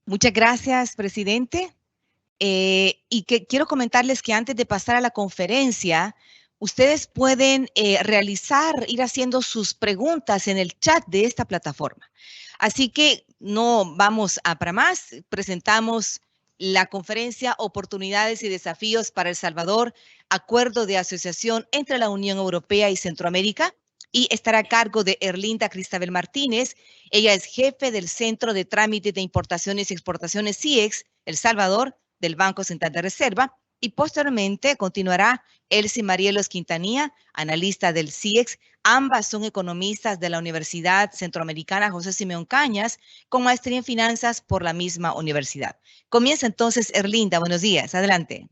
Muchas gracias, presidente. Quiero comentarles que antes de pasar a la conferencia, ustedes pueden ir haciendo sus preguntas en el chat de esta plataforma. Así que no vamos a para más. Presentamos la conferencia Oportunidades y Desafíos para El Salvador, Acuerdo de Asociación entre la Unión Europea y Centroamérica, y estará a cargo de Erlinda Cristabel Martínez. Ella es jefe del Centro de Trámite de Importaciones y Exportaciones CIEX, El Salvador, del Banco Central de Reserva, y posteriormente continuará Elsie Marielos Quintanilla, analista del CIEX. Ambas son economistas de la Universidad Centroamericana José Simeón Cañas, con maestría en finanzas por la misma universidad. Comienza entonces Erlinda, buenos días, adelante.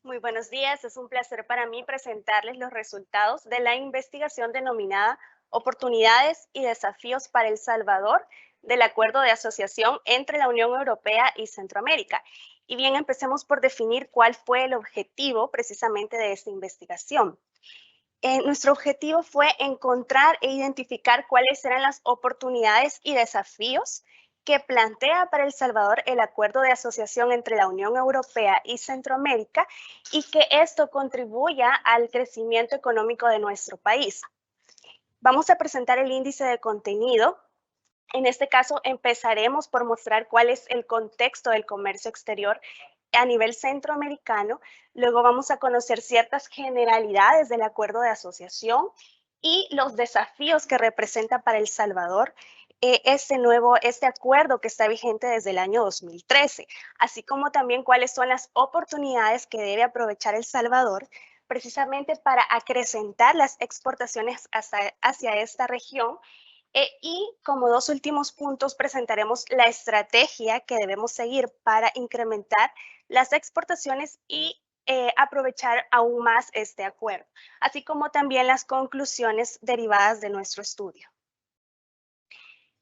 Muy buenos días, es un placer para mí presentarles los resultados de la investigación denominada Oportunidades y Desafíos para El Salvador del Acuerdo de Asociación entre la Unión Europea y Centroamérica. Y bien, empecemos por definir cuál fue el objetivo precisamente de esta investigación. Nuestro objetivo fue encontrar e identificar cuáles eran las oportunidades y desafíos que plantea para El Salvador el acuerdo de asociación entre la Unión Europea y Centroamérica y que esto contribuya al crecimiento económico de nuestro país. Vamos a presentar el índice de contenido. En este caso, empezaremos por mostrar cuál es el contexto del comercio exterior a nivel centroamericano. Luego vamos a conocer ciertas generalidades del acuerdo de asociación y los desafíos que representa para El Salvador este acuerdo que está vigente desde el año 2013, así como también cuáles son las oportunidades que debe aprovechar El Salvador precisamente para acrecentar las exportaciones hacia esta región. Y como dos últimos puntos presentaremos la estrategia que debemos seguir para incrementar las exportaciones y aprovechar aún más este acuerdo, así como también las conclusiones derivadas de nuestro estudio.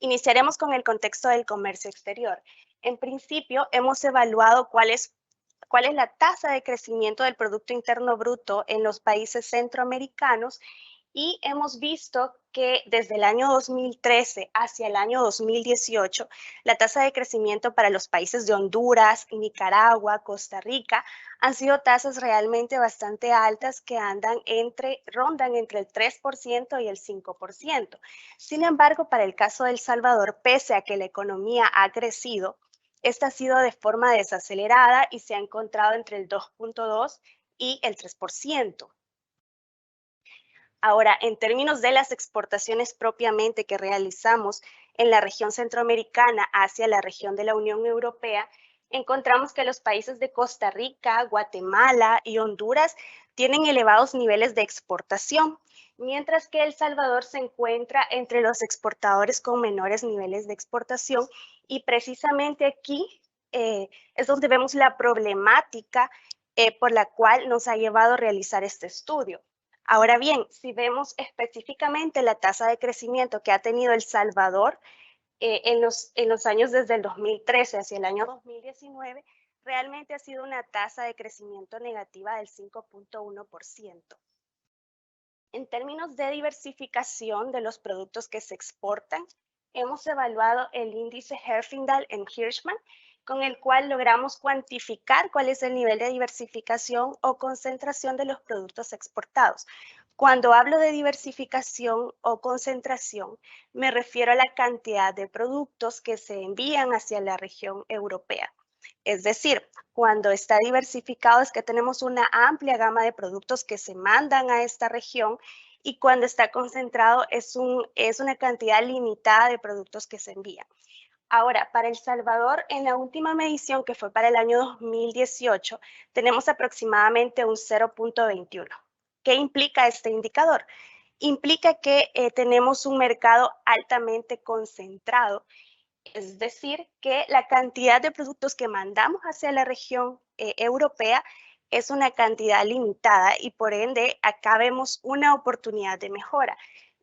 Iniciaremos con el contexto del comercio exterior. En principio, hemos evaluado cuál es la tasa de crecimiento del Producto Interno Bruto en los países centroamericanos y hemos visto que desde el año 2013 hacia el año 2018, la tasa de crecimiento para los países de Honduras, Nicaragua, Costa Rica, han sido tasas realmente bastante altas que rondan entre el 3% y el 5%. Sin embargo, para el caso de El Salvador, pese a que la economía ha crecido, esta ha sido de forma desacelerada y se ha encontrado entre el 2.2 y el 3%. Ahora, en términos de las exportaciones propiamente que realizamos en la región centroamericana hacia la región de la Unión Europea, encontramos que los países de Costa Rica, Guatemala y Honduras tienen elevados niveles de exportación, mientras que El Salvador se encuentra entre los exportadores con menores niveles de exportación, y precisamente aquí es donde vemos la problemática por la cual nos ha llevado a realizar este estudio. Ahora bien, si vemos específicamente la tasa de crecimiento que ha tenido El Salvador en los años desde el 2013 hacia el año 2019, realmente ha sido una tasa de crecimiento negativa del 5.1%. En términos de diversificación de los productos que se exportan, hemos evaluado el índice Herfindahl en Hirschman, con el cual logramos cuantificar cuál es el nivel de diversificación o concentración de los productos exportados. Cuando hablo de diversificación o concentración, me refiero a la cantidad de productos que se envían hacia la región europea. Es decir, cuando está diversificado es que tenemos una amplia gama de productos que se mandan a esta región, y cuando está concentrado es una cantidad limitada de productos que se envían. Ahora, para El Salvador, en la última medición, que fue para el año 2018, tenemos aproximadamente un 0.21. ¿Qué implica este indicador? Implica que tenemos un mercado altamente concentrado, es decir, que la cantidad de productos que mandamos hacia la región europea es una cantidad limitada, y por ende acá vemos una oportunidad de mejora.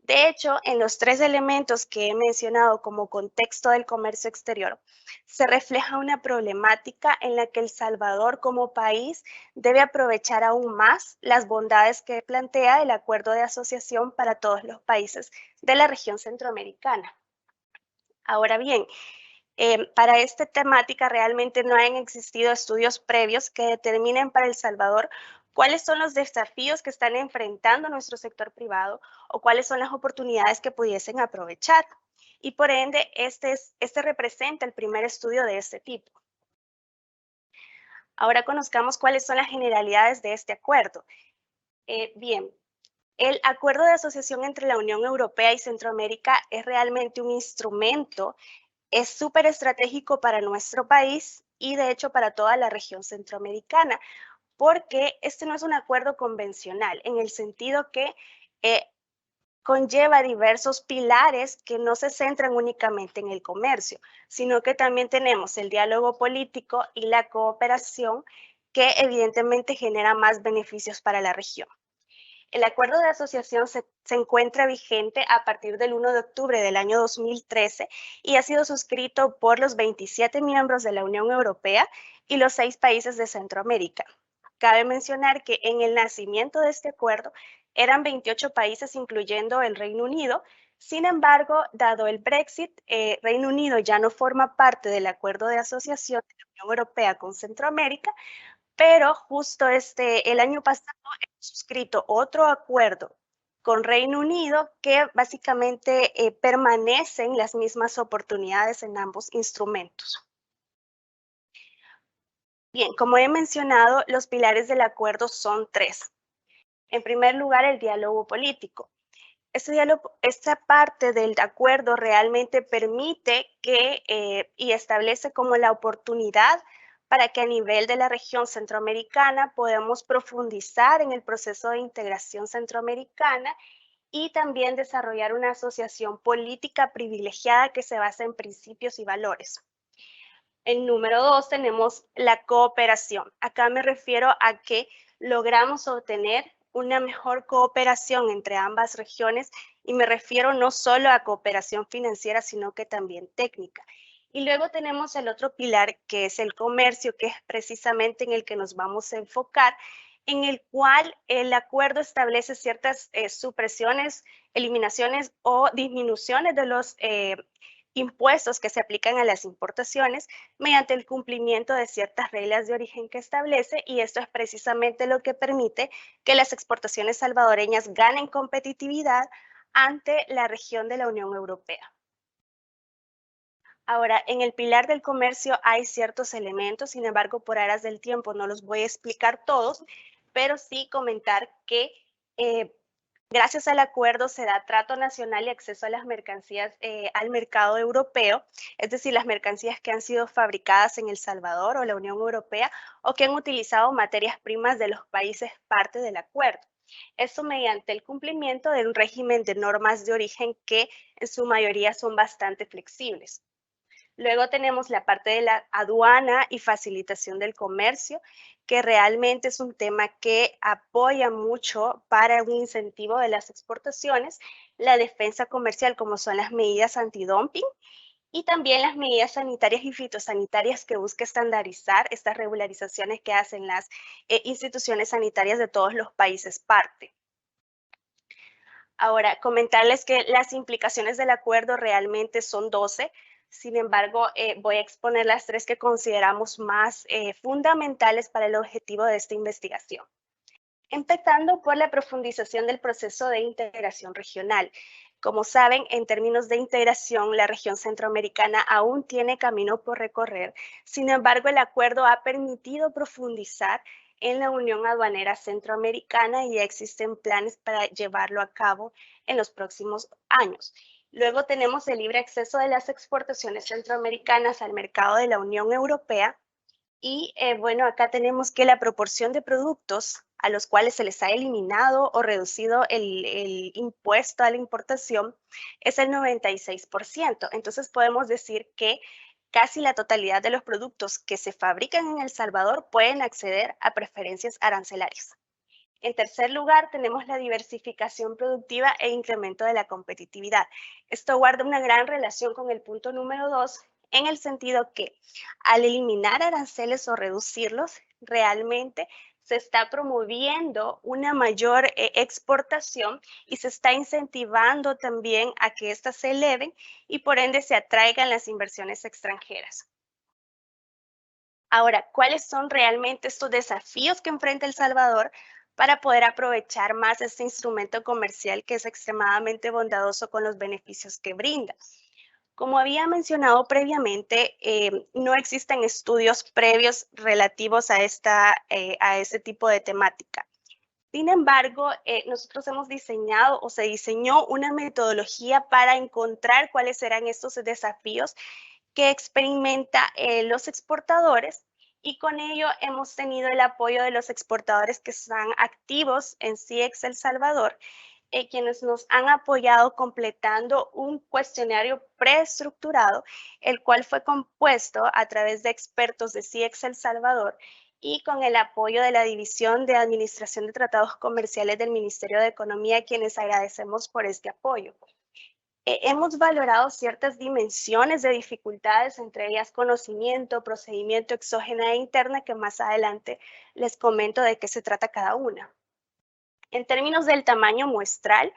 De hecho, en los tres elementos que he mencionado como contexto del comercio exterior, se refleja una problemática en la que El Salvador como país debe aprovechar aún más las bondades que plantea el acuerdo de asociación para todos los países de la región centroamericana. Ahora bien, Para esta temática realmente no han existido estudios previos que determinen para El Salvador cuáles son los desafíos que están enfrentando nuestro sector privado o cuáles son las oportunidades que pudiesen aprovechar. Y por ende, este representa el primer estudio de este tipo. Ahora conozcamos cuáles son las generalidades de este acuerdo. Bien, el acuerdo de asociación entre la Unión Europea y Centroamérica es realmente un instrumento, es súper estratégico para nuestro país y de hecho para toda la región centroamericana, porque este no es un acuerdo convencional en el sentido que conlleva diversos pilares que no se centran únicamente en el comercio, sino que también tenemos el diálogo político y la cooperación que evidentemente genera más beneficios para la región. El acuerdo de asociación se encuentra vigente a partir del 1 de octubre del año 2013 y ha sido suscrito por los 27 miembros de la Unión Europea y los 6 países de Centroamérica. Cabe mencionar que en el nacimiento de este acuerdo eran 28 países, incluyendo el Reino Unido. Sin embargo, dado el Brexit, Reino Unido ya no forma parte del acuerdo de asociación de la Unión Europea con Centroamérica, pero justo el año pasado hemos suscrito otro acuerdo con Reino Unido que básicamente permanecen las mismas oportunidades en ambos instrumentos. Bien, como he mencionado, los pilares del acuerdo son 3. En primer lugar, el diálogo político. Esta parte del acuerdo realmente permite y establece como la oportunidad para que a nivel de la región centroamericana podamos profundizar en el proceso de integración centroamericana y también desarrollar una asociación política privilegiada que se basa en principios y valores. En número 2 tenemos la cooperación. Acá me refiero a que logramos obtener una mejor cooperación entre ambas regiones y me refiero no solo a cooperación financiera, sino que también técnica. Y luego tenemos el otro pilar, que es el comercio, que es precisamente en el que nos vamos a enfocar, en el cual el acuerdo establece ciertas supresiones, eliminaciones o disminuciones de los impuestos que se aplican a las importaciones mediante el cumplimiento de ciertas reglas de origen que establece, y esto es precisamente lo que permite que las exportaciones salvadoreñas ganen competitividad ante la región de la Unión Europea. Ahora, en el pilar del comercio hay ciertos elementos, sin embargo, por aras del tiempo no los voy a explicar todos, pero sí comentar que gracias al acuerdo se da trato nacional y acceso a las mercancías al mercado europeo, es decir, las mercancías que han sido fabricadas en El Salvador o la Unión Europea o que han utilizado materias primas de los países parte del acuerdo. Esto mediante el cumplimiento de un régimen de normas de origen que en su mayoría son bastante flexibles. Luego tenemos la parte de la aduana y facilitación del comercio, que realmente es un tema que apoya mucho para un incentivo de las exportaciones, la defensa comercial, como son las medidas antidumping, y también las medidas sanitarias y fitosanitarias que busca estandarizar estas regularizaciones que hacen las instituciones sanitarias de todos los países parte. Ahora, comentarles que las implicaciones del acuerdo realmente son 12. Sin embargo, voy a exponer las 3 que consideramos más fundamentales para el objetivo de esta investigación. Empezando por la profundización del proceso de integración regional. Como saben, en términos de integración, la región centroamericana aún tiene camino por recorrer. Sin embargo, el acuerdo ha permitido profundizar en la Unión Aduanera Centroamericana y ya existen planes para llevarlo a cabo en los próximos años. Luego tenemos el libre acceso de las exportaciones centroamericanas al mercado de la Unión Europea. Y bueno, acá tenemos que la proporción de productos a los cuales se les ha eliminado o reducido el impuesto a la importación es el 96%. Entonces podemos decir que casi la totalidad de los productos que se fabrican en El Salvador pueden acceder a preferencias arancelarias. En tercer lugar, tenemos la diversificación productiva e incremento de la competitividad. Esto guarda una gran relación con el punto número 2, en el sentido que al eliminar aranceles o reducirlos, realmente se está promoviendo una mayor exportación y se está incentivando también a que éstas se eleven y por ende se atraigan las inversiones extranjeras. Ahora, ¿cuáles son realmente estos desafíos que enfrenta El Salvador para poder aprovechar más este instrumento comercial que es extremadamente bondadoso con los beneficios que brinda? Como había mencionado previamente, no existen estudios previos relativos a este tipo de temática. Sin embargo, nosotros hemos diseñado o se diseñó una metodología para encontrar cuáles serán estos desafíos que experimenta los exportadores y con ello hemos tenido el apoyo de los exportadores que están activos en CIEX El Salvador, quienes nos han apoyado completando un cuestionario preestructurado, el cual fue compuesto a través de expertos de CIEX El Salvador y con el apoyo de la División de Administración de Tratados Comerciales del Ministerio de Economía, a quienes agradecemos por este apoyo. Hemos valorado ciertas dimensiones de dificultades, entre ellas conocimiento, procedimiento exógena e interna, que más adelante les comento de qué se trata cada una. En términos del tamaño muestral,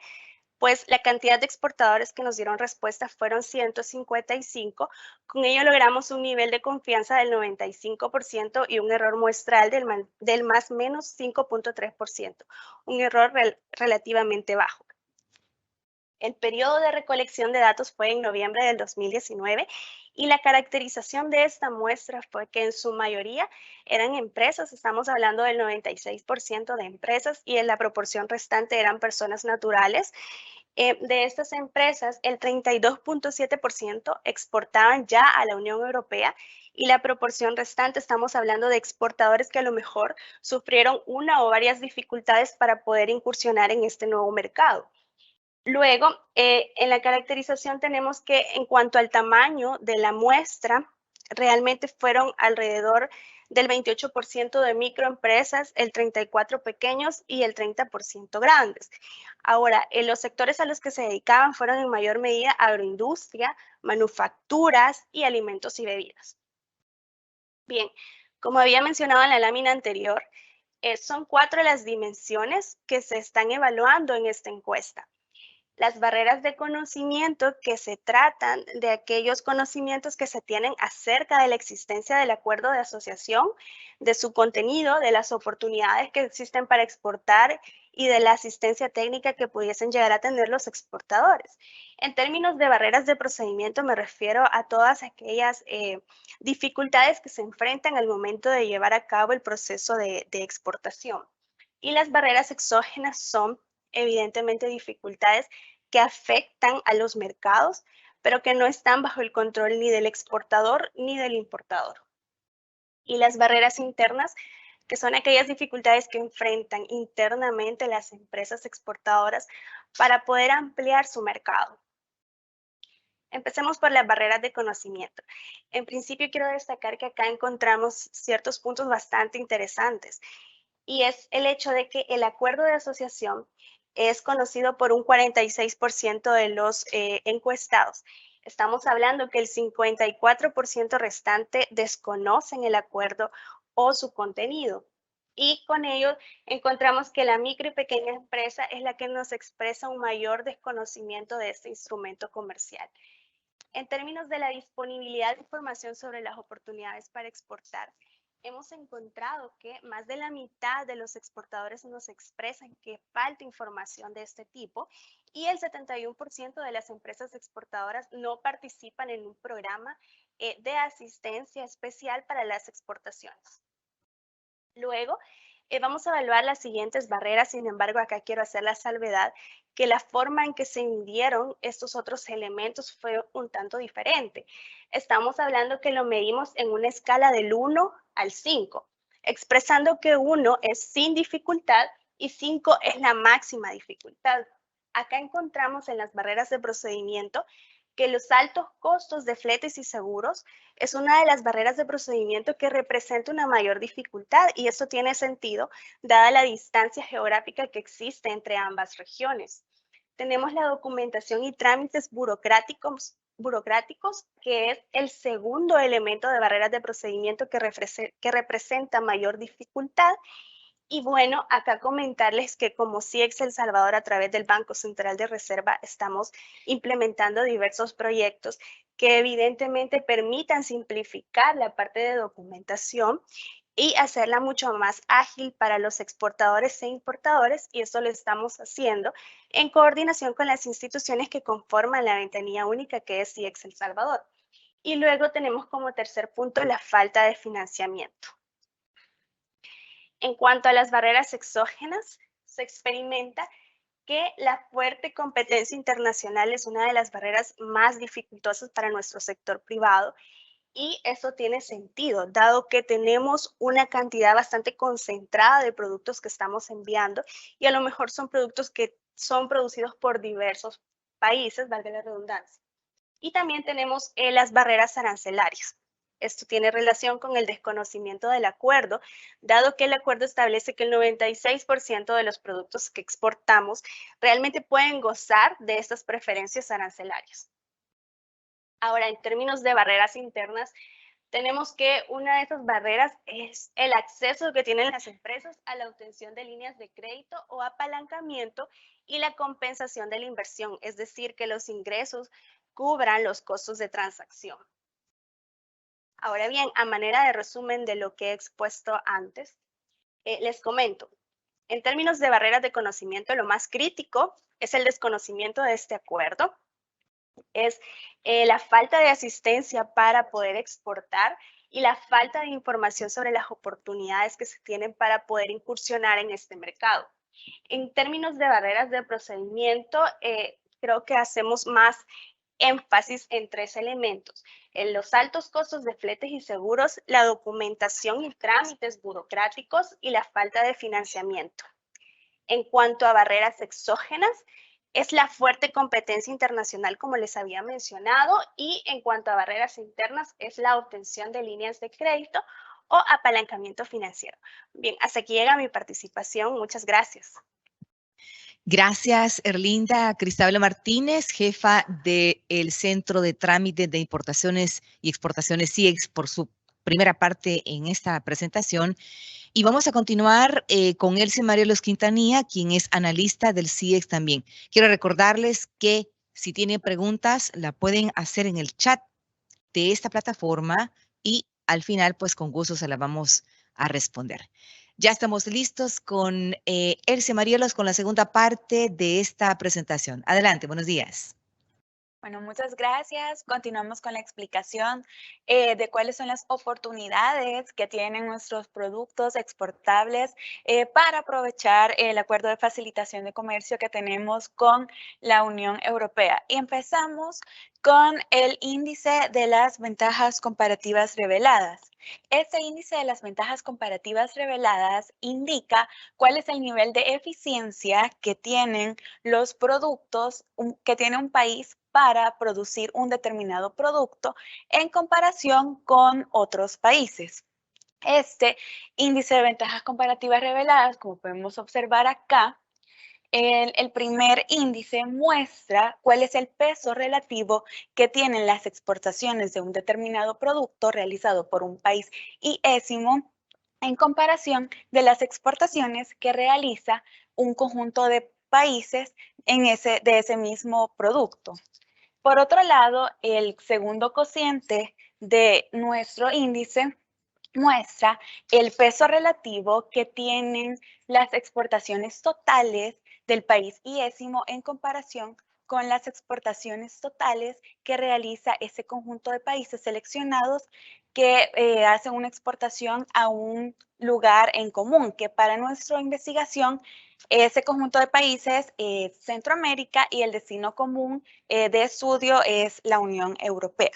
pues la cantidad de exportadores que nos dieron respuesta fueron 155. Con ello logramos un nivel de confianza del 95% y un error muestral del más menos 5.3%, un error relativamente bajo. El periodo de recolección de datos fue en noviembre del 2019 y la caracterización de esta muestra fue que en su mayoría eran empresas, estamos hablando del 96% de empresas y en la proporción restante eran personas naturales. De estas empresas, el 32.7% exportaban ya a la Unión Europea y la proporción restante, estamos hablando de exportadores que a lo mejor sufrieron una o varias dificultades para poder incursionar en este nuevo mercado. Luego, en la caracterización tenemos que en cuanto al tamaño de la muestra, realmente fueron alrededor del 28% de microempresas, el 34% pequeños y el 30% grandes. Ahora, en los sectores a los que se dedicaban fueron en mayor medida agroindustria, manufacturas y alimentos y bebidas. Bien, como había mencionado en la lámina anterior, son 4 las dimensiones que se están evaluando en esta encuesta. Las barreras de conocimiento, que se tratan de aquellos conocimientos que se tienen acerca de la existencia del acuerdo de asociación, de su contenido, de las oportunidades que existen para exportar y de la asistencia técnica que pudiesen llegar a tener los exportadores. En términos de barreras de procedimiento me refiero a todas aquellas dificultades que se enfrentan al momento de llevar a cabo el proceso de exportación. Y las barreras exógenas son evidentemente dificultades que afectan a los mercados, pero que no están bajo el control ni del exportador ni del importador. Y las barreras internas, que son aquellas dificultades que enfrentan internamente las empresas exportadoras para poder ampliar su mercado. Empecemos por las barreras de conocimiento. En principio quiero destacar que acá encontramos ciertos puntos bastante interesantes y es el hecho de que el acuerdo de asociación es conocido por un 46% de los encuestados. Estamos hablando que el 54% restante desconocen el acuerdo o su contenido. Y con ello encontramos que la micro y pequeña empresa es la que nos expresa un mayor desconocimiento de este instrumento comercial. En términos de la disponibilidad de información sobre las oportunidades para exportar, hemos encontrado que más de la mitad de los exportadores nos expresan que falta información de este tipo y el 71% de las empresas exportadoras no participan en un programa de asistencia especial para las exportaciones. Luego, vamos a evaluar las siguientes barreras, sin embargo, acá quiero hacer la salvedad que la forma en que se midieron estos otros elementos fue un tanto diferente. Estamos hablando que lo medimos en una escala del 1 al 5, expresando que 1 es sin dificultad y 5 es la máxima dificultad. Acá encontramos en las barreras de procedimiento que los altos costos de fletes y seguros es una de las barreras de procedimiento que representa una mayor dificultad y eso tiene sentido dada la distancia geográfica que existe entre ambas regiones. Tenemos la documentación y trámites burocráticos, que es el segundo elemento de barreras de procedimiento que representa mayor dificultad. Y bueno, acá comentarles que como CIEX El Salvador a través del Banco Central de Reserva estamos implementando diversos proyectos que evidentemente permitan simplificar la parte de documentación y hacerla mucho más ágil para los exportadores e importadores, y eso lo estamos haciendo en coordinación con las instituciones que conforman la ventanilla única que es CIEX El Salvador. Y luego tenemos como tercer punto la falta de financiamiento. En cuanto a las barreras exógenas, se experimenta que la fuerte competencia internacional es una de las barreras más dificultosas para nuestro sector privado, y eso tiene sentido, dado que tenemos una cantidad bastante concentrada de productos que estamos enviando y a lo mejor son productos que son producidos por diversos países, valga la redundancia. Y también tenemos las barreras arancelarias. Esto tiene relación con el desconocimiento del acuerdo, dado que el acuerdo establece que el 96% de los productos que exportamos realmente pueden gozar de estas preferencias arancelarias. Ahora, en términos de barreras internas, tenemos que una de esas barreras es el acceso que tienen las empresas a la obtención de líneas de crédito o apalancamiento y la compensación de la inversión, es decir, que los ingresos cubran los costos de transacción. Ahora bien, a manera de resumen de lo que he expuesto antes, les comento, en términos de barreras de conocimiento, lo más crítico es el desconocimiento de este acuerdo, es la falta de asistencia para poder exportar y la falta de información sobre las oportunidades que se tienen para poder incursionar en este mercado. En términos de barreras de procedimiento, creo que hacemos más énfasis en tres elementos: en los altos costos de fletes y seguros, la documentación y trámites burocráticos y la falta de financiamiento. En cuanto a barreras exógenas, es la fuerte competencia internacional, como les había mencionado, y en cuanto a barreras internas, es la obtención de líneas de crédito o apalancamiento financiero. Bien, hasta aquí llega mi participación. Muchas gracias. Gracias, Erlinda Cristabel Martínez, jefa del Centro de Trámites de Importaciones y Exportaciones CIEX, por su primera parte en esta presentación. Y vamos a continuar con Elsie Marielos Quintanilla, quien es analista del CIEX también. Quiero recordarles que si tienen preguntas, la pueden hacer en el chat de esta plataforma y al final, pues con gusto se la vamos a responder. Ya estamos listos con Elsie Marielos con la segunda parte de esta presentación. Adelante, buenos días. Bueno, muchas gracias. Continuamos con la explicación de cuáles son las oportunidades que tienen nuestros productos exportables para aprovechar el acuerdo de facilitación de comercio que tenemos con la Unión Europea. Y empezamos con el índice de las ventajas comparativas reveladas. Este índice de las ventajas comparativas reveladas indica cuál es el nivel de eficiencia que tienen los productos que tiene un país para producir un determinado producto en comparación con otros países. Este índice de ventajas comparativas reveladas, como podemos observar acá, el primer índice muestra cuál es el peso relativo que tienen las exportaciones de un determinado producto realizado por un país iésimo en comparación de las exportaciones que realiza un conjunto de países de ese mismo producto. Por otro lado, el segundo cociente de nuestro índice muestra el peso relativo que tienen las exportaciones totales del país iésimo en comparación con las exportaciones totales que realiza ese conjunto de países seleccionados que hacen una exportación a un lugar en común, que para nuestra investigación ese conjunto de países es Centroamérica y el destino común de estudio es la Unión Europea.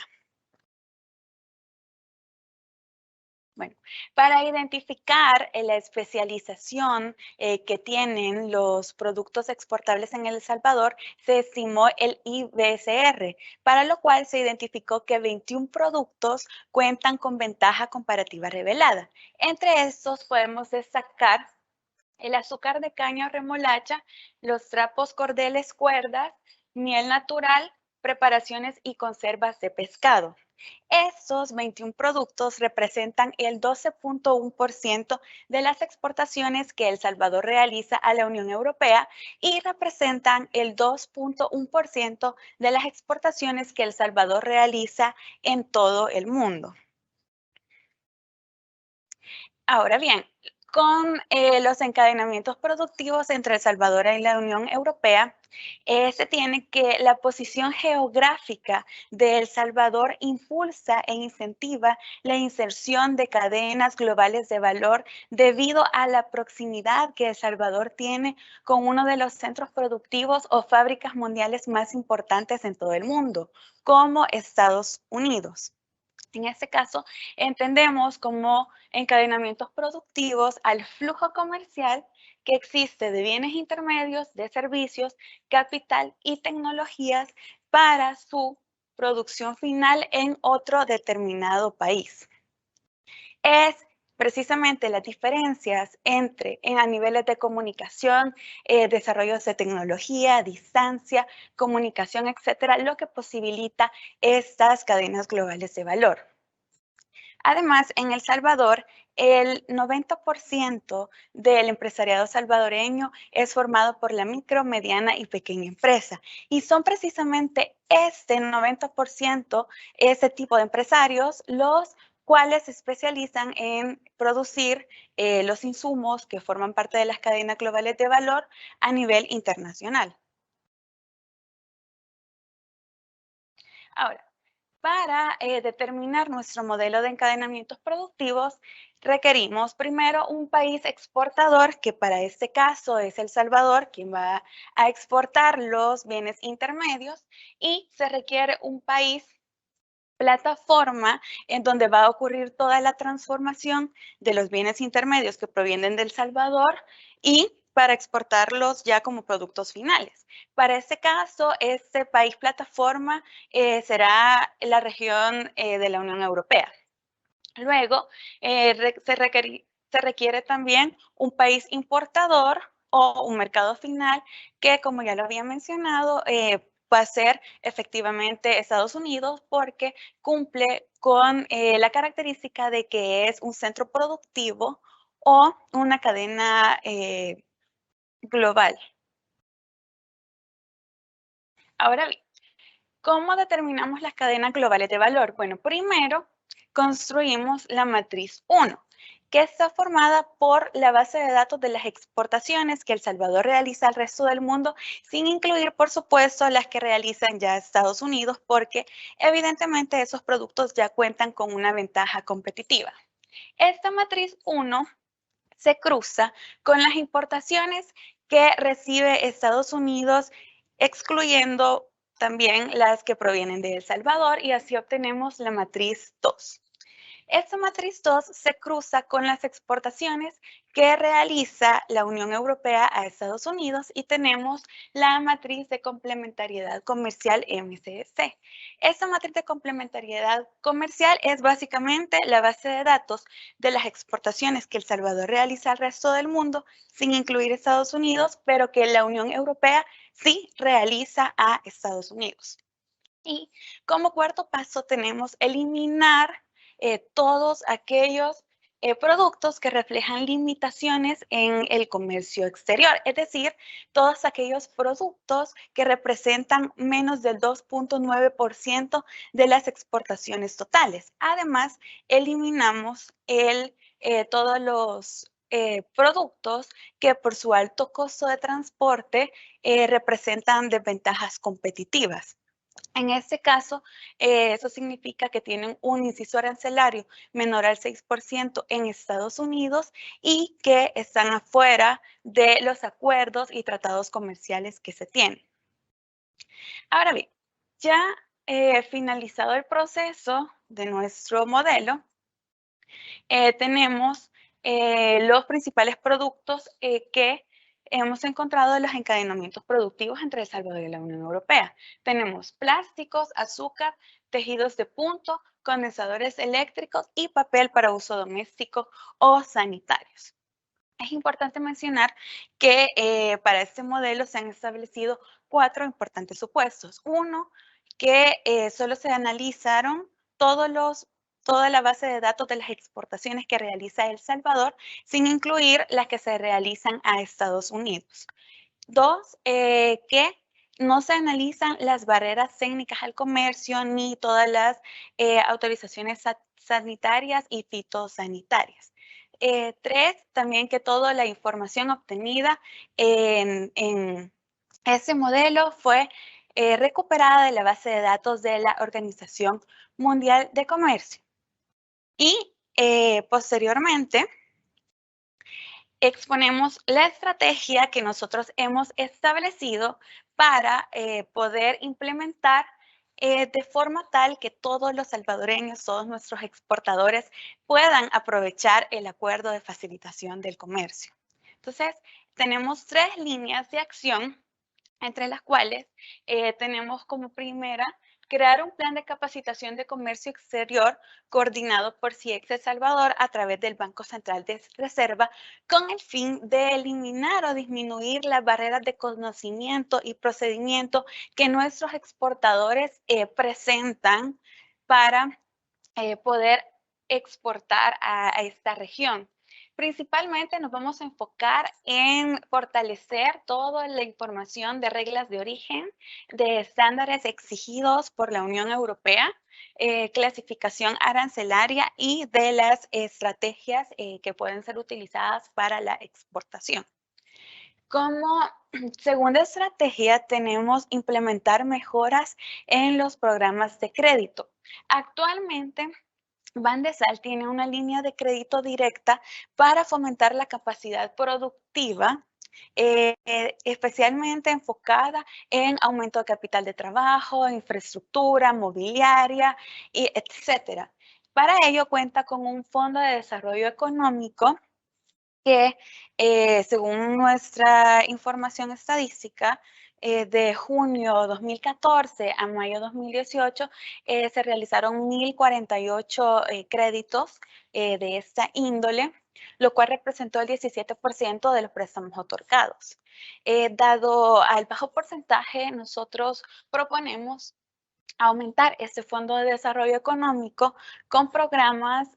Bueno, para identificar la especialización que tienen los productos exportables en El Salvador, se estimó el IBCR, para lo cual se identificó que 21 productos cuentan con ventaja comparativa revelada. Entre estos podemos destacar el azúcar de caña o remolacha, los trapos, cordeles, cuerdas, miel natural, preparaciones y conservas de pescado. Estos 21 productos representan el 12.1% de las exportaciones que El Salvador realiza a la Unión Europea y representan el 2.1% de las exportaciones que El Salvador realiza en todo el mundo. Ahora bien, con los encadenamientos productivos entre El Salvador y la Unión Europea, se tiene que la posición geográfica de El Salvador impulsa e incentiva la inserción de cadenas globales de valor debido a la proximidad que El Salvador tiene con uno de los centros productivos o fábricas mundiales más importantes en todo el mundo, como Estados Unidos. En este caso, entendemos como encadenamientos productivos al flujo comercial que existe de bienes intermedios, de servicios, capital y tecnologías para su producción final en otro determinado país. Es precisamente las diferencias entre a niveles de comunicación, desarrollos de tecnología, distancia, comunicación, etcétera, lo que posibilita estas cadenas globales de valor. Además, en El Salvador, el 90% del empresariado salvadoreño es formado por la micro, mediana y pequeña empresa. Y son precisamente este 90%, ese tipo de empresarios, los cuales se especializan en producir los insumos que forman parte de las cadenas globales de valor a nivel internacional. Ahora, para determinar nuestro modelo de encadenamientos productivos, requerimos primero un país exportador, que para este caso es El Salvador, quien va a exportar los bienes intermedios, y se requiere un país plataforma en donde va a ocurrir toda la transformación de los bienes intermedios que provienen del Salvador y para exportarlos ya como productos finales. Para este caso, este país plataforma será la región de la Unión Europea. Luego, se requiere también un país importador o un mercado final que, como ya lo había mencionado, va a ser efectivamente Estados Unidos porque cumple con la característica de que es un centro productivo o una cadena global. Ahora bien, ¿cómo determinamos las cadenas globales de valor? Bueno, primero construimos la matriz 1, que está formada por la base de datos de las exportaciones que El Salvador realiza al resto del mundo, sin incluir, por supuesto, las que realizan ya Estados Unidos, porque evidentemente esos productos ya cuentan con una ventaja competitiva. Esta matriz 1 se cruza con las importaciones que recibe Estados Unidos, excluyendo también las que provienen de El Salvador, y así obtenemos la matriz 2. Esta matriz 2 se cruza con las exportaciones que realiza la Unión Europea a Estados Unidos y tenemos la matriz de complementariedad comercial MCC. Esta matriz de complementariedad comercial es básicamente la base de datos de las exportaciones que El Salvador realiza al resto del mundo, sin incluir Estados Unidos, pero que la Unión Europea sí realiza a Estados Unidos. Y como cuarto paso tenemos eliminar todos aquellos productos que reflejan limitaciones en el comercio exterior, es decir, todos aquellos productos que representan menos del 2.9% de las exportaciones totales. Además, eliminamos todos los productos que por su alto costo de transporte representan desventajas competitivas. En este caso, eso significa que tienen un inciso arancelario menor al 6% en Estados Unidos y que están afuera de los acuerdos y tratados comerciales que se tienen. Ahora bien, ya finalizado el proceso de nuestro modelo, tenemos los principales productos que hemos encontrado en los encadenamientos productivos entre El Salvador y la Unión Europea. Tenemos plásticos, azúcar, tejidos de punto, condensadores eléctricos y papel para uso doméstico o sanitarios. Es importante mencionar que para este modelo se han establecido 4 importantes supuestos. Uno, que solo se analizaron toda la base de datos de las exportaciones que realiza El Salvador, sin incluir las que se realizan a Estados Unidos. 2, que no se analizan las barreras técnicas al comercio ni todas las autorizaciones sanitarias y fitosanitarias. 3, también que toda la información obtenida en ese modelo fue recuperada de la base de datos de la Organización Mundial de Comercio. Y posteriormente exponemos la estrategia que nosotros hemos establecido para poder implementar de forma tal que todos los salvadoreños, todos nuestros exportadores puedan aprovechar el acuerdo de facilitación del comercio. Entonces, tenemos 3 líneas de acción, entre las cuales tenemos como primera crear un plan de capacitación de comercio exterior coordinado por CIEX El Salvador a través del Banco Central de Reserva con el fin de eliminar o disminuir las barreras de conocimiento y procedimiento que nuestros exportadores presentan para poder exportar a esta región. Principalmente nos vamos a enfocar en fortalecer toda la información de reglas de origen, de estándares exigidos por la Unión Europea, clasificación arancelaria y de las estrategias que pueden ser utilizadas para la exportación. Como segunda estrategia tenemos implementar mejoras en los programas de crédito. Actualmente, Bandesal tiene una línea de crédito directa para fomentar la capacidad productiva, especialmente enfocada en aumento de capital de trabajo, infraestructura, mobiliaria, etc. Para ello cuenta con un fondo de desarrollo económico que, según nuestra información estadística, de junio 2014 a mayo 2018 se realizaron 1.048 créditos de esta índole, lo cual representó el 17% de los préstamos otorgados. Dado al bajo porcentaje, nosotros proponemos aumentar este Fondo de Desarrollo Económico con programas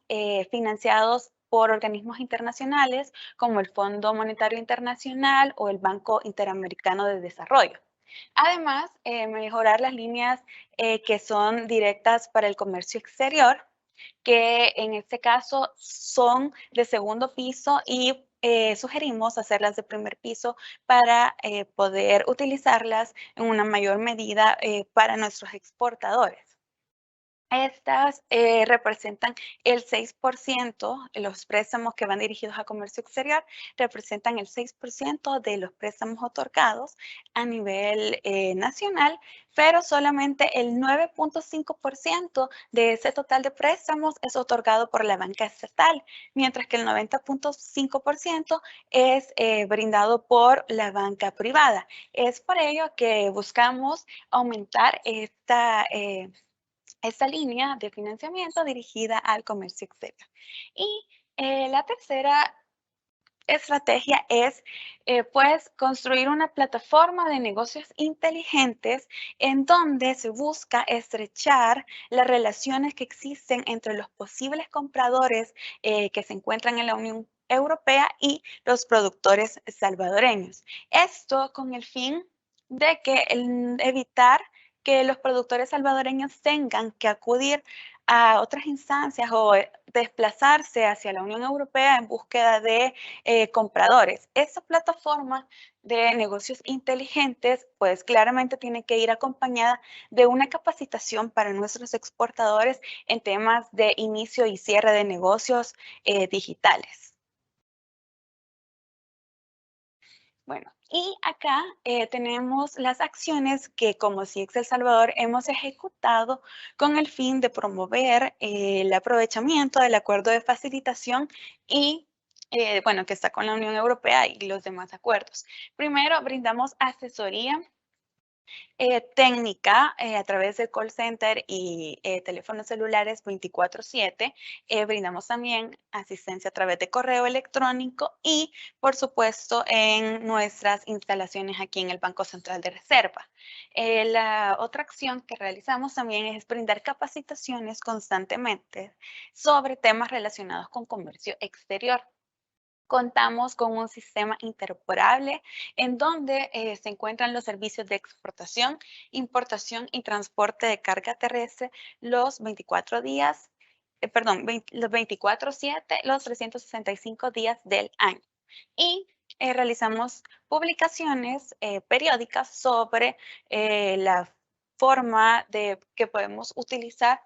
financiados por organismos internacionales como el Fondo Monetario Internacional o el Banco Interamericano de Desarrollo. Además, mejorar las líneas que son directas para el comercio exterior, que en este caso son de segundo piso y sugerimos hacerlas de primer piso para poder utilizarlas en una mayor medida para nuestros exportadores. Estas representan el 6%, los préstamos que van dirigidos a comercio exterior representan el 6% de los préstamos otorgados a nivel nacional, pero solamente el 9.5% de ese total de préstamos es otorgado por la banca estatal, mientras que el 90.5% es brindado por la banca privada. Es por ello que buscamos aumentar esta línea de financiamiento dirigida al comercio exterior. Y la tercera estrategia es pues construir una plataforma de negocios inteligentes en donde se busca estrechar las relaciones que existen entre los posibles compradores que se encuentran en la Unión Europea y los productores salvadoreños. Esto con el fin de evitar que los productores salvadoreños tengan que acudir a otras instancias o desplazarse hacia la Unión Europea en búsqueda de compradores. Esta plataforma de negocios inteligentes, pues claramente tiene que ir acompañada de una capacitación para nuestros exportadores en temas de inicio y cierre de negocios digitales. Bueno, y acá tenemos las acciones que como CIEX El Salvador hemos ejecutado con el fin de promover el aprovechamiento del acuerdo de facilitación y bueno, que está con la Unión Europea y los demás acuerdos. Primero, brindamos asesoría técnica a través del call center y teléfonos celulares 24/7. Brindamos también asistencia a través de correo electrónico y, por supuesto, en nuestras instalaciones aquí en el Banco Central de Reserva. La otra acción que realizamos también es brindar capacitaciones constantemente sobre temas relacionados con comercio exterior. Contamos con un sistema interoperable en donde se encuentran los servicios de exportación, importación y transporte de carga terrestre los 24 días, los 24/7, los 365 días del año. Y realizamos publicaciones periódicas sobre la forma de que podemos utilizar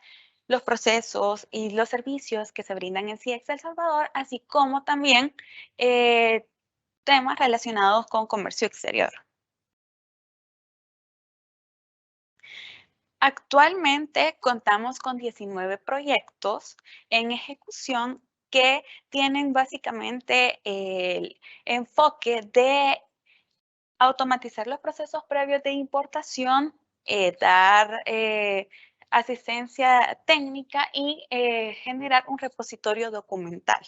los procesos y los servicios que se brindan en CIEX El Salvador, así como también temas relacionados con comercio exterior. Actualmente contamos con 19 proyectos en ejecución que tienen básicamente el enfoque de automatizar los procesos previos de importación, dar asistencia técnica y generar un repositorio documental.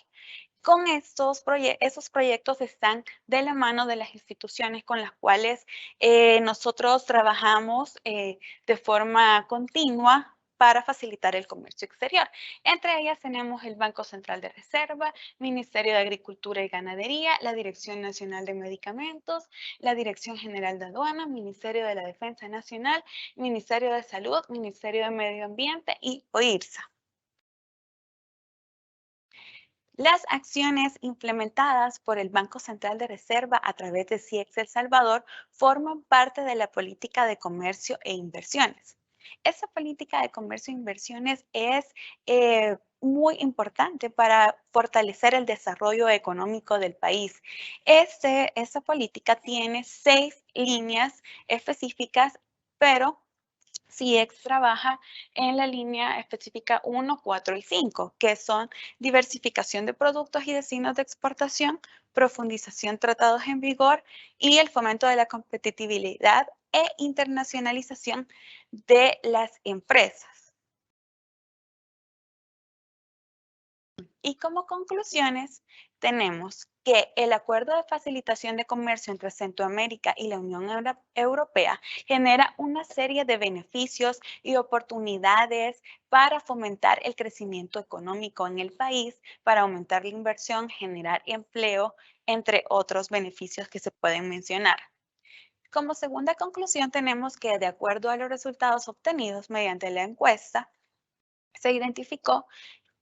Con esos proyectos están de la mano de las instituciones con las cuales nosotros trabajamos de forma continua para facilitar el comercio exterior. Entre ellas tenemos el Banco Central de Reserva, Ministerio de Agricultura y Ganadería, la Dirección Nacional de Medicamentos, la Dirección General de Aduanas, Ministerio de la Defensa Nacional, Ministerio de Salud, Ministerio de Medio Ambiente y OIRSA. Las acciones implementadas por el Banco Central de Reserva a través de CIEX El Salvador forman parte de la política de comercio e inversiones. Esa política de comercio e inversiones es muy importante para fortalecer el desarrollo económico del país. Esa política tiene 6 líneas específicas, pero CIEX trabaja en la línea específica 1, 4 y 5, que son diversificación de productos y destinos de exportación, profundización tratados en vigor y el fomento de la competitividad e internacionalización de las empresas. Y como conclusiones, tenemos que el Acuerdo de Facilitación de Comercio entre Centroamérica y la Unión Europea genera una serie de beneficios y oportunidades para fomentar el crecimiento económico en el país, para aumentar la inversión, generar empleo, entre otros beneficios que se pueden mencionar. Como segunda conclusión, tenemos que de acuerdo a los resultados obtenidos mediante la encuesta, se identificó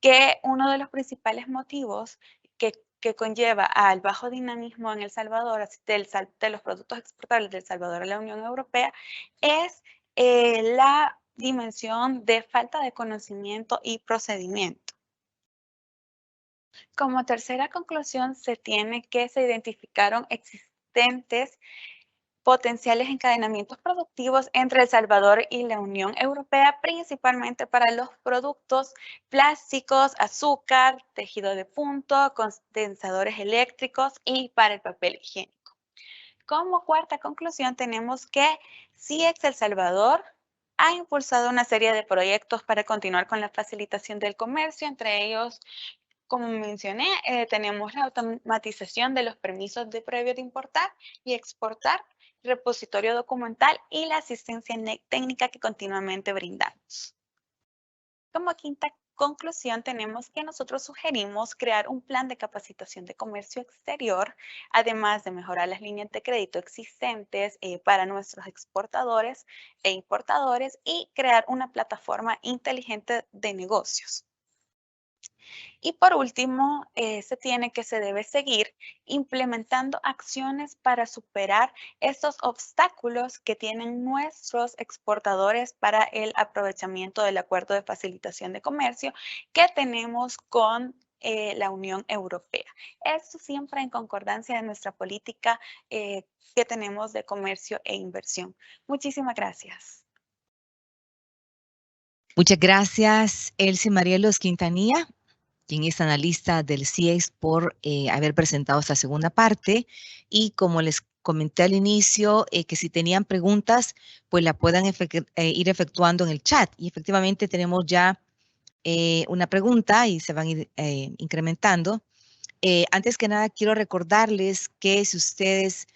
que uno de los principales motivos que conlleva al bajo dinamismo en El Salvador, de los productos exportables de El Salvador a la Unión Europea, es la dimensión de falta de conocimiento y procedimiento. Como tercera conclusión, se identificaron existentes potenciales encadenamientos productivos entre El Salvador y la Unión Europea, principalmente para los productos plásticos, azúcar, tejido de punto, condensadores eléctricos y para el papel higiénico. Como cuarta conclusión, tenemos que CIEX El Salvador ha impulsado una serie de proyectos para continuar con la facilitación del comercio, entre ellos, como mencioné, tenemos la automatización de los permisos previo de importar y exportar, repositorio documental y la asistencia técnica que continuamente brindamos. Como quinta conclusión, tenemos que nosotros sugerimos crear un plan de capacitación de comercio exterior, además de mejorar las líneas de crédito existentes para nuestros exportadores e importadores y crear una plataforma inteligente de negocios. Y por último, se debe seguir implementando acciones para superar estos obstáculos que tienen nuestros exportadores para el aprovechamiento del acuerdo de facilitación de comercio que tenemos con la Unión Europea. Esto siempre en concordancia de nuestra política que tenemos de comercio e inversión. Muchísimas gracias. Muchas gracias, Elsie Marielos Quintanilla, quien es analista del CIEX, por haber presentado esta segunda parte. Y como les comenté al inicio que si tenían preguntas, pues la puedan ir efectuando en el chat. Y efectivamente tenemos ya una pregunta y se van a ir incrementando. Antes que nada, quiero recordarles que si ustedes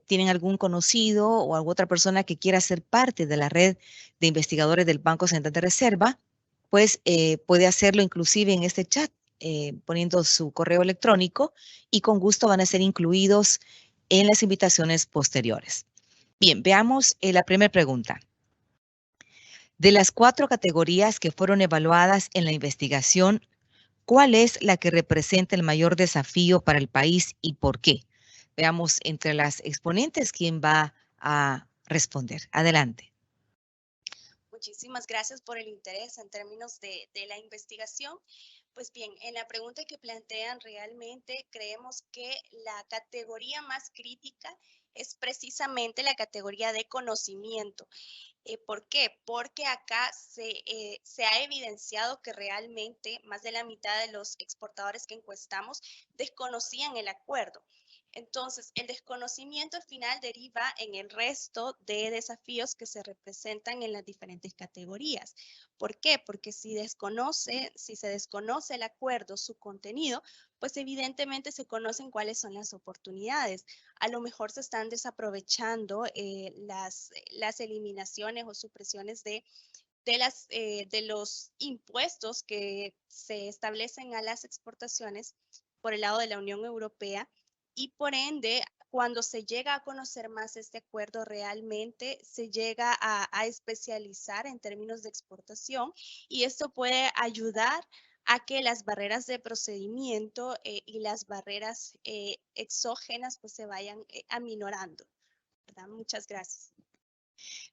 tienen algún conocido o alguna otra persona que quiera ser parte de la red de investigadores del Banco Central de Reserva, pues puede hacerlo inclusive en este chat, poniendo su correo electrónico y con gusto van a ser incluidos en las invitaciones posteriores. Bien, veamos la primera pregunta. De las 4 categorías que fueron evaluadas en la investigación, ¿cuál es la que representa el mayor desafío para el país y por qué? Veamos entre las exponentes quién va a responder. Adelante. Muchísimas gracias por el interés en términos de la investigación. Pues bien, en la pregunta que plantean, realmente creemos que la categoría más crítica es precisamente la categoría de conocimiento. ¿Por qué? Porque acá se ha evidenciado que realmente más de la mitad de los exportadores que encuestamos desconocían el acuerdo. Entonces, el desconocimiento al final deriva en el resto de desafíos que se representan en las diferentes categorías. ¿Por qué? Porque si se desconoce el acuerdo, su contenido, pues evidentemente se conocen cuáles son las oportunidades. A lo mejor se están desaprovechando las eliminaciones o supresiones de los impuestos que se establecen a las exportaciones por el lado de la Unión Europea y por ende, cuando se llega a conocer más este acuerdo, realmente se llega a especializar en términos de exportación y esto puede ayudar a que las barreras de procedimiento y las barreras exógenas pues se vayan aminorando, ¿verdad? Muchas gracias.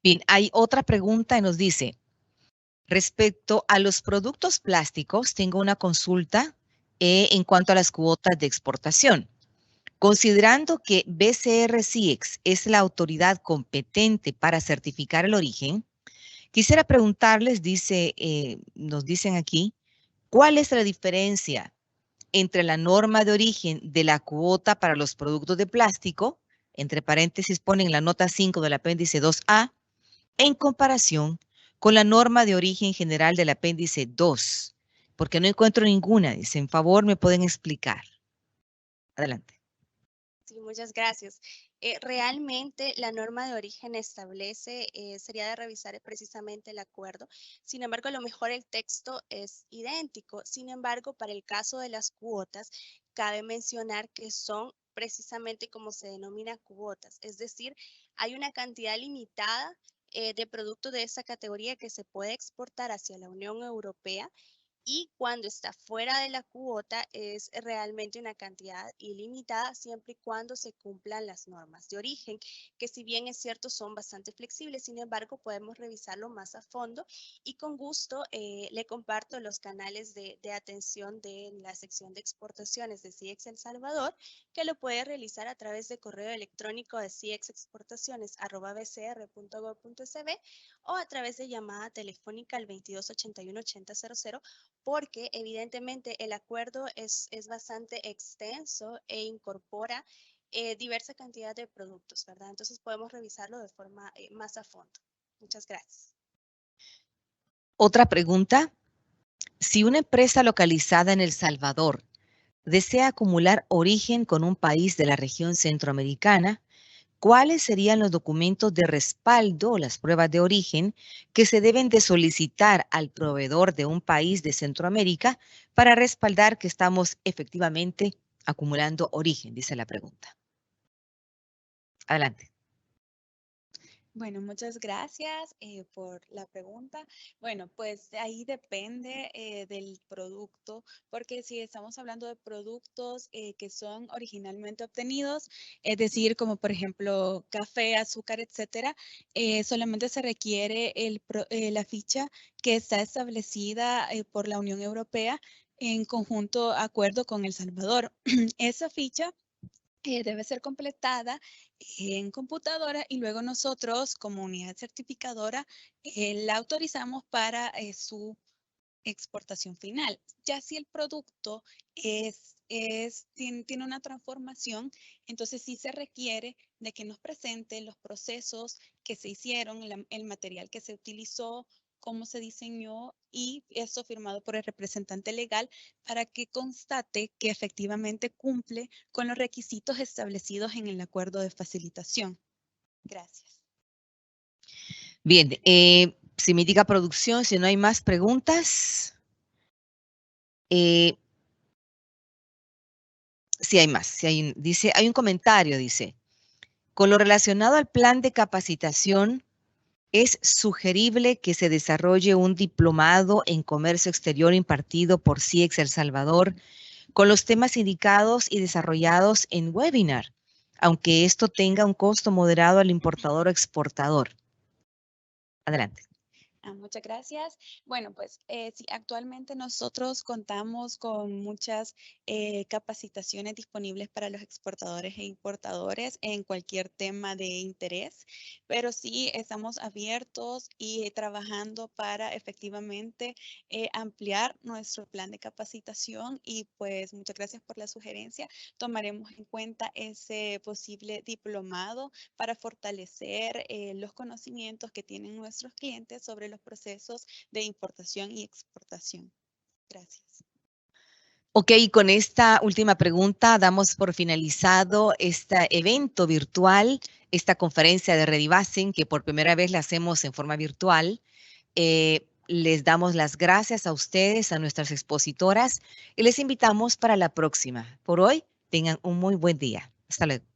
Bien, hay otra pregunta y nos dice, respecto a los productos plásticos, tengo una consulta en cuanto a las cuotas de exportación. Considerando que BCR-CIEX es la autoridad competente para certificar el origen, quisiera preguntarles, nos dicen aquí, ¿cuál es la diferencia entre la norma de origen de la cuota para los productos de plástico, entre paréntesis ponen la nota 5 del apéndice 2A, en comparación con la norma de origen general del apéndice 2? Porque no encuentro ninguna. Dicen, favor, ¿me pueden explicar? Adelante. Sí, muchas gracias. Realmente la norma de origen establece, sería de revisar precisamente el acuerdo. Sin embargo, a lo mejor el texto es idéntico. Sin embargo, para el caso de las cuotas, cabe mencionar que son precisamente como se denomina cuotas. Es decir, hay una cantidad limitada de productos de esa categoría que se puede exportar hacia la Unión Europea y cuando está fuera de la cuota es realmente una cantidad ilimitada siempre y cuando se cumplan las normas de origen, que si bien es cierto son bastante flexibles, sin embargo podemos revisarlo más a fondo y con gusto le comparto los canales de atención de la sección de exportaciones de CIEX El Salvador, que lo puede realizar a través de correo electrónico de ciexexportaciones@bcr.gov.sb o a través de llamada telefónica al 2281-8000, porque evidentemente el acuerdo es bastante extenso e incorpora diversa cantidad de productos, ¿verdad? Entonces podemos revisarlo de forma más a fondo. Muchas gracias. Otra pregunta. Si una empresa localizada en El Salvador desea acumular origen con un país de la región centroamericana, ¿cuáles serían los documentos de respaldo o las pruebas de origen que se deben de solicitar al proveedor de un país de Centroamérica para respaldar que estamos efectivamente acumulando origen? Dice la pregunta. Adelante. Bueno, muchas gracias por la pregunta. Bueno, pues ahí depende del producto, porque si estamos hablando de productos que son originalmente obtenidos, es decir, como por ejemplo café, azúcar, etcétera, solamente se requiere la ficha que está establecida por la Unión Europea en conjunto acuerdo con El Salvador. Esa ficha debe ser completada en computadora y luego nosotros como unidad certificadora la autorizamos para su exportación final. Ya si el producto tiene una transformación, entonces sí se requiere de que nos presente los procesos que se hicieron, el material que se utilizó, cómo se diseñó y eso firmado por el representante legal para que constate que efectivamente cumple con los requisitos establecidos en el acuerdo de facilitación. Gracias. Bien, si me indica producción, si no hay más preguntas. Sí hay más, dice, hay un comentario, dice, con lo relacionado al plan de capacitación, es sugerible que se desarrolle un diplomado en comercio exterior impartido por CIEX El Salvador con los temas indicados y desarrollados en webinar, aunque esto tenga un costo moderado al importador o exportador. Adelante. Muchas gracias. Bueno, pues sí, actualmente nosotros contamos con muchas capacitaciones disponibles para los exportadores e importadores en cualquier tema de interés, pero sí estamos abiertos y trabajando para efectivamente ampliar nuestro plan de capacitación y pues muchas gracias por la sugerencia. Tomaremos en cuenta ese posible diplomado para fortalecer los conocimientos que tienen nuestros clientes sobre los procesos de importación y exportación. Gracias. Ok, con esta última pregunta damos por finalizado este evento virtual, esta conferencia de Redivasen, que por primera vez la hacemos en forma virtual. Les damos las gracias a ustedes, a nuestras expositoras, y les invitamos para la próxima. Por hoy, tengan un muy buen día. Hasta luego.